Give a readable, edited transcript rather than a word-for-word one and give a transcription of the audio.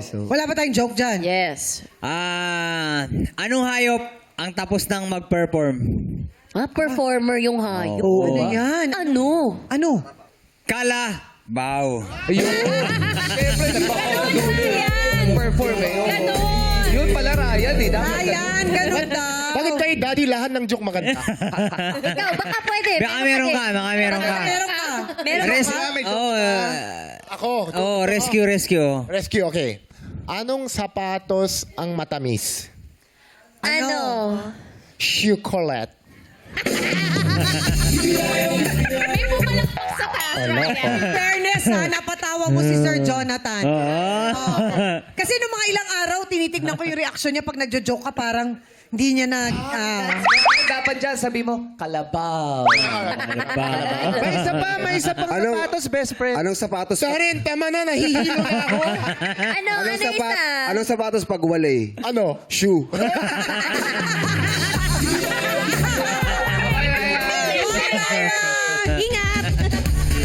Wala ba tayong joke dyan? Yes. Anong hayop ang tapos nang mag-perform? Performer yung hayop. Ano yan? Ano? Ano? Kalabaw. Siyempre, nagpa-perform eh. Ganon! Yun pala, Ryan eh. Dapat Ayan, ganun daw. Bakit kay Daddy lahat ng joke maganda? Ikaw, baka pwede. Baka meron ka, baka meron ka. Meron ka. Meron Res- ka? May joke oh, Ako. rescue. Rescue, okay. Anong sapatos ang matamis? Ano? Chocolate. May pumalakpak sa taas, Ryan. Fairness ha, napatawa mo si Sir Jonathan. Oo. Kasi nung mga ilang araw, tinitignan ko yung reaction niya pag nagjo-joke ka, parang hindi niya na... dapat dyan, sabi mo, kalabaw. May isa pang sapatos, best friend. Anong sapatos? Karen, tama na. Nahihilo na ako. Ano isa? Anong sapatos pag walay? Ano? Shoe. Ingat!